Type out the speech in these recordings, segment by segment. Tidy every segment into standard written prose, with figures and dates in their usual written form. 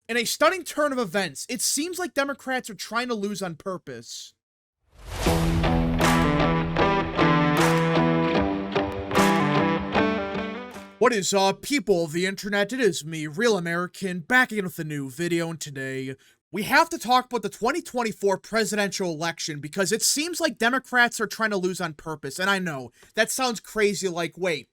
In a stunning turn of events, it seems like Democrats are trying to lose on purpose. What is up, people of the internet? It is me, Real American, back again with a new video, and today we have to talk about the 2024 presidential election because it seems like Democrats are trying to lose on purpose. And I know, that sounds crazy, like, wait,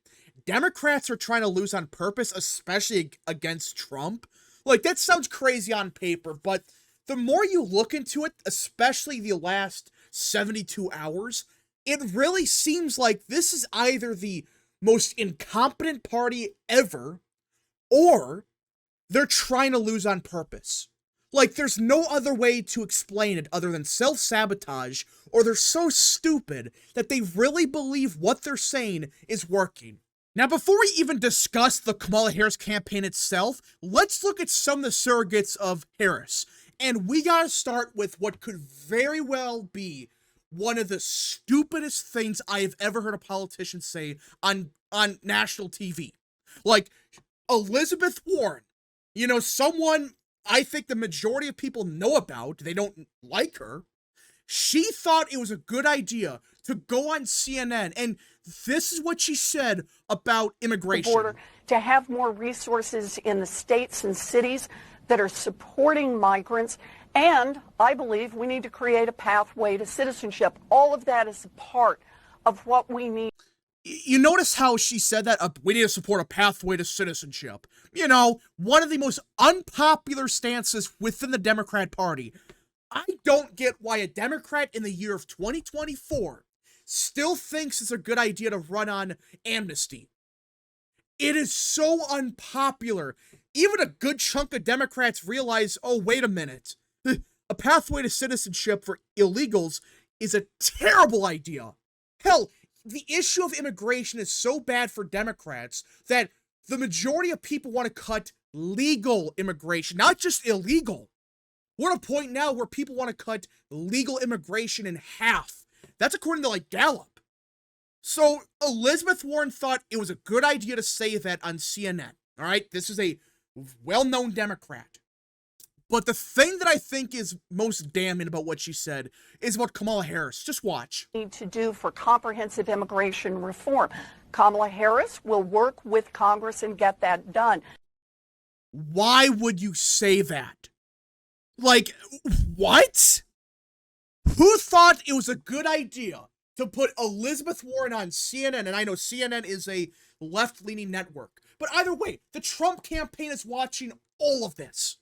Democrats are trying to lose on purpose, especially against Trump? Like, that sounds crazy on paper, but the more you look into it, especially the last 72 hours, it really seems like this is either the most incompetent party ever, or they're trying to lose on purpose. Like, there's no other way to explain it other than self-sabotage, or they're so stupid that they really believe what they're saying is working. Now, before we even discuss the Kamala Harris campaign itself, let's look at some of the surrogates of Harris. And we gotta start with what could very well be one of the stupidest things I have ever heard a politician say on national TV. Like, Elizabeth Warren, you know, someone I think the majority of people know about, they don't like her. She thought it was a good idea to go on CNN, and this is what she said about immigration. Border, to have more resources in the states and cities that are supporting migrants. And I believe we need to create a pathway to citizenship. All of that is a part of what we need. You notice how she said that? We need to support a pathway to citizenship. You know, one of the most unpopular stances within the Democrat Party. I don't get why a Democrat in the year of 2024 still thinks it's a good idea to run on amnesty. It is so unpopular. Even a good chunk of Democrats realize, oh, wait a minute. A pathway to citizenship for illegals is a terrible idea. Hell, the issue of immigration is so bad for Democrats that the majority of people want to cut legal immigration, not just illegal. We're at a point now where people want to cut legal immigration in half. That's according to, like, Gallup. So Elizabeth Warren thought it was a good idea to say that on CNN. All right, this is a well-known Democrat. But the thing that I think is most damning about what she said is about Kamala Harris. Just watch. Need to do for comprehensive immigration reform. Kamala Harris will work with Congress and get that done. Why would you say that? Like, what? Who thought it was a good idea to put Elizabeth Warren on CNN? And I know CNN is a left-leaning network. But either way, the Trump campaign is watching all of this.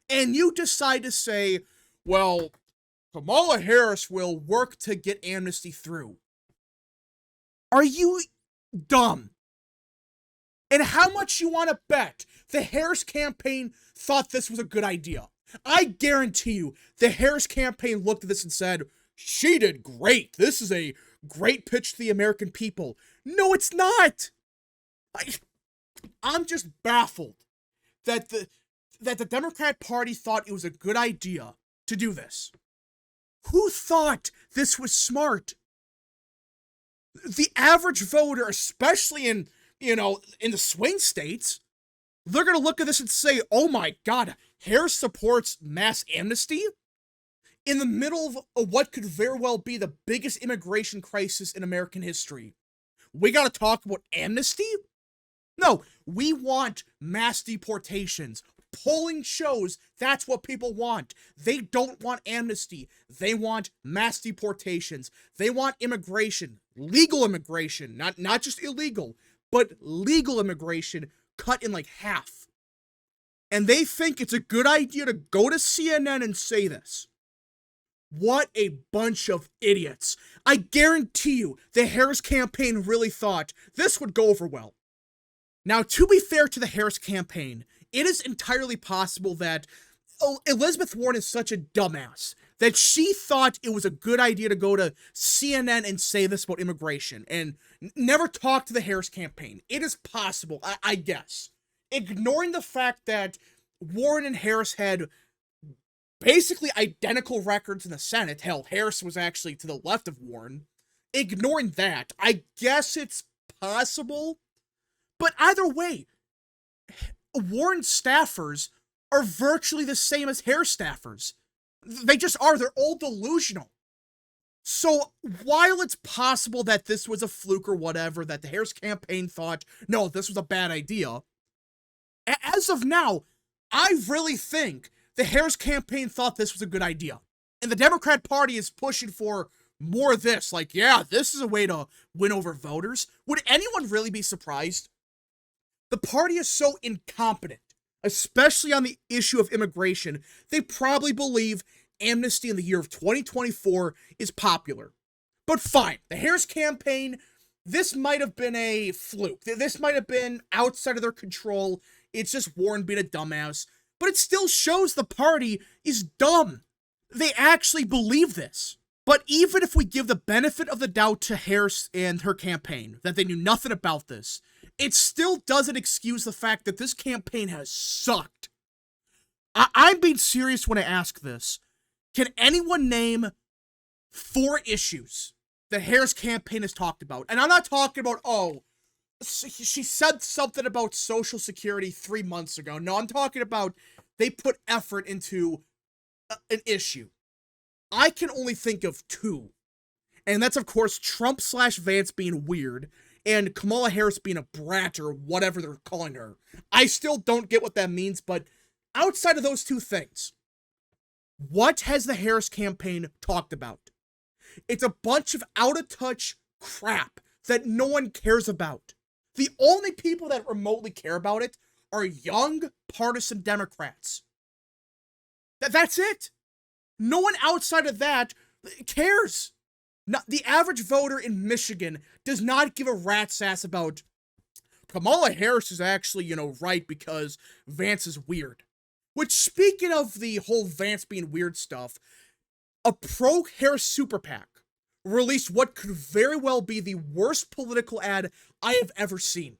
And you decide to say, well, Kamala Harris will work to get amnesty through. Are you dumb? And how much you want to bet the Harris campaign thought this was a good idea? I guarantee you, the Harris campaign looked at this and said, she did great. This is a great pitch to the American people. No, it's not. I'm just baffled that the Democrat Party thought it was a good idea to do this. Who thought this was smart? The average voter, especially in the swing states, they're going to look at this and say, oh my God, Harris supports mass amnesty in the middle of what could very well be the biggest immigration crisis in American history. We got to talk about amnesty? No, we want mass deportations. Polling shows that's what people want. They don't want amnesty. They want mass deportations. They want immigration, legal immigration, not just illegal, but legal immigration cut in like half. And they think it's a good idea to go to CNN and say this. What a bunch of idiots. I guarantee you the Harris campaign really thought this would go over well. Now, to be fair to the Harris campaign, it is entirely possible that Elizabeth Warren is such a dumbass that she thought it was a good idea to go to CNN and say this about immigration and never talk to the Harris campaign. It is possible, I guess. Ignoring the fact that Warren and Harris had basically identical records in the Senate. Hell, Harris was actually to the left of Warren. Ignoring that, I guess it's possible. But either way, Warren staffers are virtually the same as hair staffers. They just are. They're all delusional. So while it's possible that this was a fluke or whatever, that the Harris campaign thought, no, this was a bad idea, as of now, I really think the Harris campaign thought this was a good idea. And the Democrat Party is pushing for more of this. Like, yeah, this is a way to win over voters. Would anyone really be surprised? The party is so incompetent, especially on the issue of immigration. They probably believe amnesty in the year of 2024 is popular. But fine, the Harris campaign, this might have been a fluke. This might have been outside of their control. It's just Warren being a dumbass. But it still shows the party is dumb. They actually believe this. But even if we give the benefit of the doubt to Harris and her campaign, that they knew nothing about this, it still doesn't excuse the fact that this campaign has sucked. I'm being serious when I ask this. Can anyone name 4 issues that Harris campaign has talked about? And I'm not talking about, oh, she said something about Social Security 3 months ago. No, I'm talking about they put effort into an issue. I can only think of 2. And that's, of course, Trump/Vance being weird and Kamala Harris being a brat or whatever they're calling her. I still don't get what that means, but outside of those 2 things, what has the Harris campaign talked about? It's a bunch of out-of-touch crap that no one cares about. The only people that remotely care about it are young, partisan Democrats. That's it. No one outside of that cares. The average voter in Michigan does not give a rat's ass about Kamala Harris is actually, right because Vance is weird. Which, speaking of the whole Vance being weird stuff, a pro-Harris super PAC released what could very well be the worst political ad I have ever seen.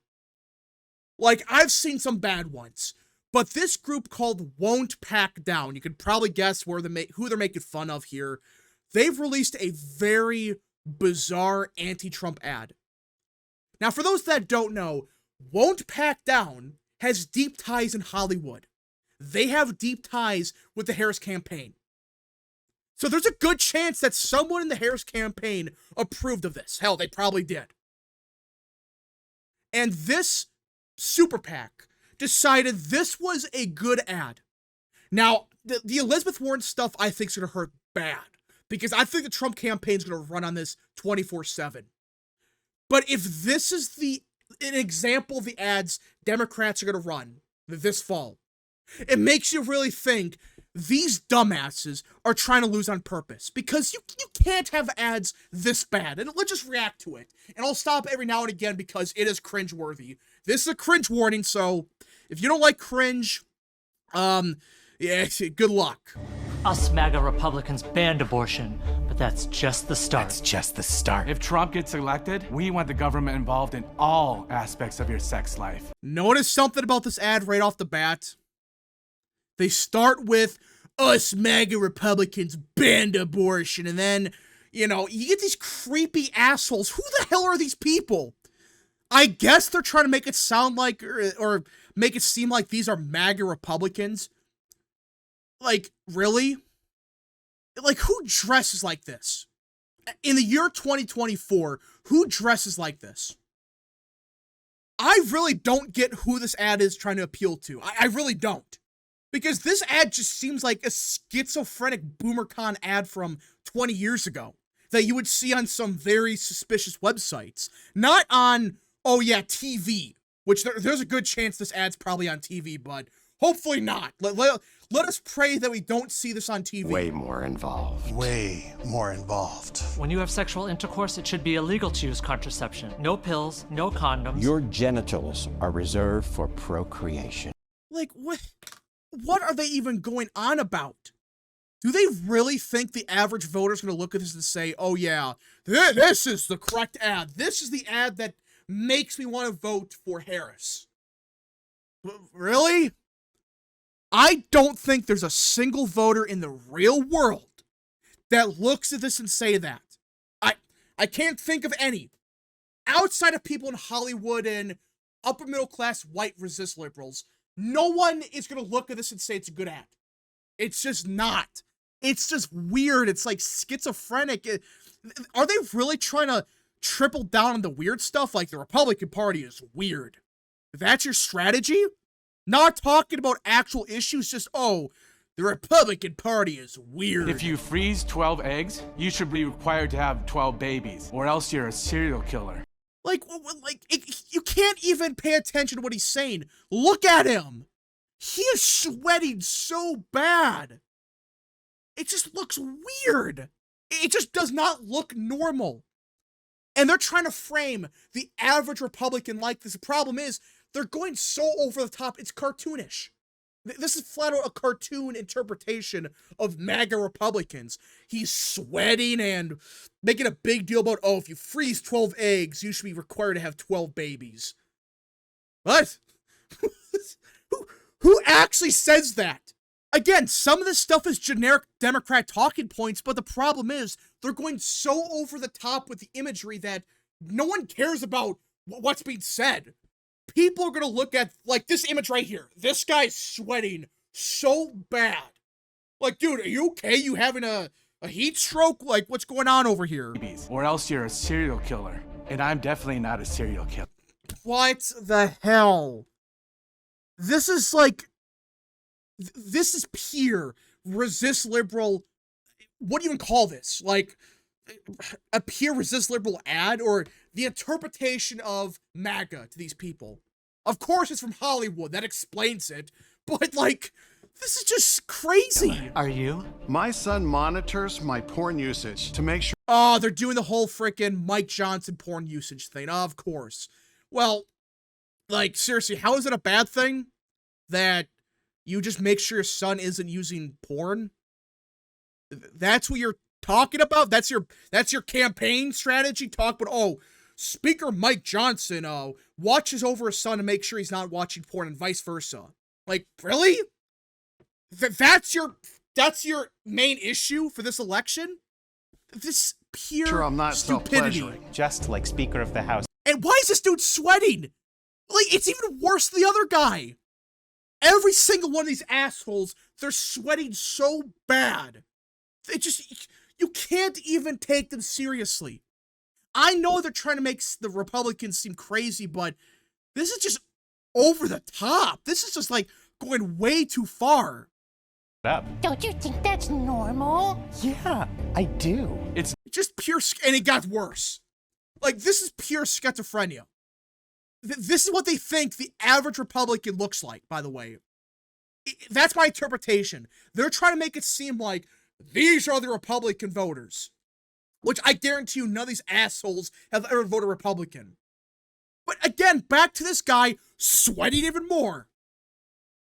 Like, I've seen some bad ones, but this group called Won't Pack Down, you could probably guess who they're making fun of here. They've released a very bizarre anti-Trump ad. Now, for those that don't know, Won't Pack Down has deep ties in Hollywood. They have deep ties with the Harris campaign. So there's a good chance that someone in the Harris campaign approved of this. Hell, they probably did. And this super PAC decided this was a good ad. Now, the Elizabeth Warren stuff I think is going to hurt bad, because I think the Trump campaign is going to run on this 24/7. But if this is an example of the ads Democrats are going to run this fall, it makes you really think these dumbasses are trying to lose on purpose, because you can't have ads this bad. And let's just react to it. And I'll stop every now and again because it is cringeworthy. This is a cringe warning, so if you don't like cringe, yeah, good luck. Us MAGA Republicans banned abortion, but that's just the start. That's just the start. If Trump gets elected, we want the government involved in all aspects of your sex life. Notice something about this ad right off the bat. They start with, us MAGA Republicans banned abortion, and then, you get these creepy assholes. Who the hell are these people? I guess they're trying to make it sound like, or make it seem like these are MAGA Republicans. Like, really? Like, who dresses like this? In the year 2024, who dresses like this? I really don't get who this ad is trying to appeal to. I really don't. Because this ad just seems like a schizophrenic BoomerCon ad from 20 years ago that you would see on some very suspicious websites. Not on, oh yeah, TV, which there's a good chance this ad's probably on TV, but hopefully not. Let us pray that we don't see this on TV. Way more involved. Way more involved. When you have sexual intercourse, it should be illegal to use contraception. No pills, no condoms. Your genitals are reserved for procreation. Like, what are they even going on about? Do they really think the average voter is going to look at this and say, oh yeah, this is the correct ad. This is the ad that makes me want to vote for Harris. Really? I don't think there's a single voter in the real world that looks at this and say that. I can't think of any. Outside of people in Hollywood and upper middle class white resist liberals, No one is going to look at this and say it's a good ad. It's just not. It's just weird. It's like schizophrenic. Are they really trying to triple down on the weird stuff? Like the Republican Party is weird. That's your strategy? Not talking about actual issues, just, oh, the Republican Party is weird. If you freeze 12 eggs, you should be required to have 12 babies, or else you're a serial killer. You can't even pay attention to what he's saying. Look at him. He is sweating so bad. It just looks weird. It just does not look normal. And they're trying to frame the average Republican like this. The problem is, they're going so over the top, it's cartoonish. This is flat out a cartoon interpretation of MAGA Republicans. He's sweating and making a big deal about, oh, if you freeze 12 eggs, you should be required to have 12 babies. What? Who actually says that? Again, some of this stuff is generic Democrat talking points, but the problem is they're going so over the top with the imagery that no one cares about what's being said. People are going to look at, like, this image right here. This guy's sweating so bad. Like, dude, are you okay? You having a heat stroke? Like, what's going on over here? Or else you're a serial killer. And I'm definitely not a serial killer. What the hell? This is like... This is pure resist liberal... What do you even call this? Like, a pure resist liberal ad? Or the interpretation of MAGA to these people? Of course it's from Hollywood. That explains it. But, like, this is just crazy. Are you? My son monitors my porn usage to make sure. Oh, they're doing the whole freaking Mike Johnson porn usage thing. Of course. Well, like, seriously, how is it a bad thing that you just make sure your son isn't using porn? That's what you're talking about? That's your campaign strategy? Talk about, oh, Speaker Mike Johnson watches over his son to make sure he's not watching porn and vice versa. Like, really? That's your main issue for this election? This pure Sure, I'm not stupidity. self-pleasuring. Just like Speaker of the House. And why is this dude sweating? Like, it's even worse than the other guy. Every single one of these assholes, they're sweating so bad. They just, you can't even take them seriously. I know they're trying to make the Republicans seem crazy, but this is just over the top. This is just like going way too far. Don't you think that's normal? Yeah, I do. It's Just pure, and it got worse. Like, this is pure schizophrenia. This is what they think the average Republican looks like, by the way. That's my interpretation. They're trying to make it seem like these are the Republican voters. Which I guarantee you none of these assholes have ever voted Republican. But again, back to this guy sweating even more.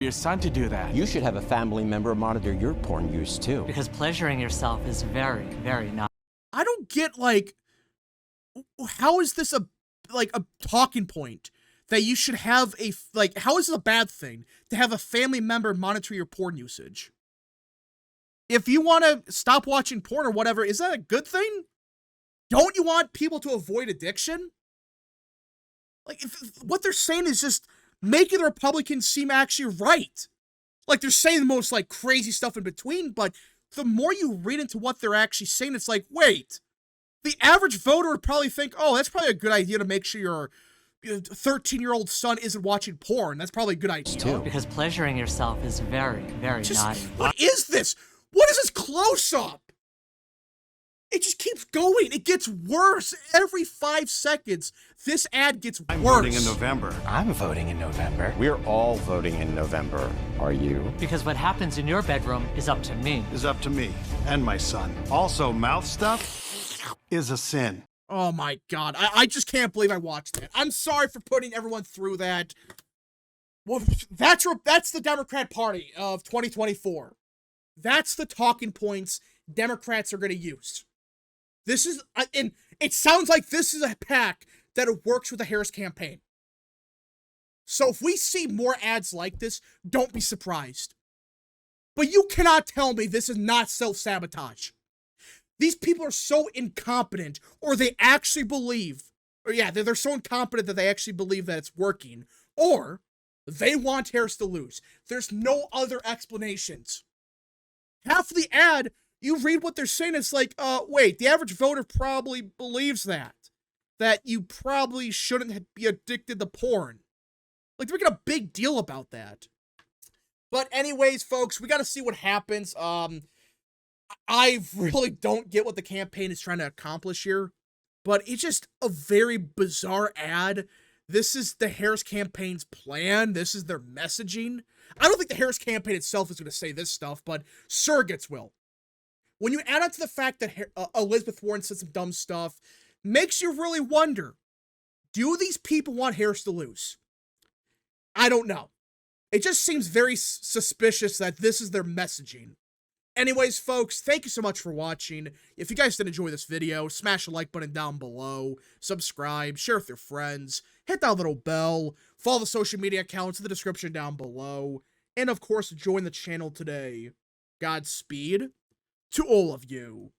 your son to do that. You should have a family member monitor your porn use too. Because pleasuring yourself is very, very not. I don't get, like, how is this a talking point that you should have a, like, how is it a bad thing to have a family member monitor your porn usage? If you want to stop watching porn or whatever, is that a good thing? Don't you want people to avoid addiction? Like, what they're saying is just making the Republicans seem actually right. Like, they're saying the most, like, crazy stuff in between, but the more you read into what they're actually saying, it's like, wait, the average voter would probably think, oh, that's probably a good idea to make sure your 13-year-old son isn't watching porn. That's probably a good idea. Too. Because pleasuring yourself is very, very naughty. What is this? What is this close-up? It just keeps going. It gets worse every 5 seconds. This ad gets I'm worse. voting in November. I'm voting in November. We're all voting in November. Are you? Because what happens in your bedroom is up to me. Is up to me and my son. Also, mouth stuff is a sin. Oh my god. I just can't believe I watched that. I'm sorry for putting everyone through that. Well, that's the Democrat Party of 2024. That's the talking points Democrats are going to use. This is, and it sounds like this is a pack that it works with the Harris campaign. So if we see more ads like this, don't be surprised. But you cannot tell me this is not self-sabotage. These people are so incompetent, or they actually believe, or yeah, they're so incompetent that they actually believe that it's working, or They want Harris to lose. There's no other explanations. Half of the ad, you read what they're saying, it's like, wait, the average voter probably believes that you probably shouldn't be addicted to porn. Like, they're making a big deal about that. But anyways, folks, we got to see what happens. I really don't get what the campaign is trying to accomplish here, but it's just a very bizarre ad. This is the Harris campaign's plan. This is their messaging. I don't think the Harris campaign itself is going to say this stuff, but surrogates will. When you add on to the fact that Elizabeth Warren said some dumb stuff, makes you really wonder, do these people want Harris to lose? I don't know. It just seems very suspicious that this is their messaging. Anyways, folks, thank you so much for watching. If you guys did enjoy this video, smash the like button down below, subscribe, share with your friends, hit that little bell, follow the social media accounts in the description down below, and of course, join the channel today. Godspeed to all of you.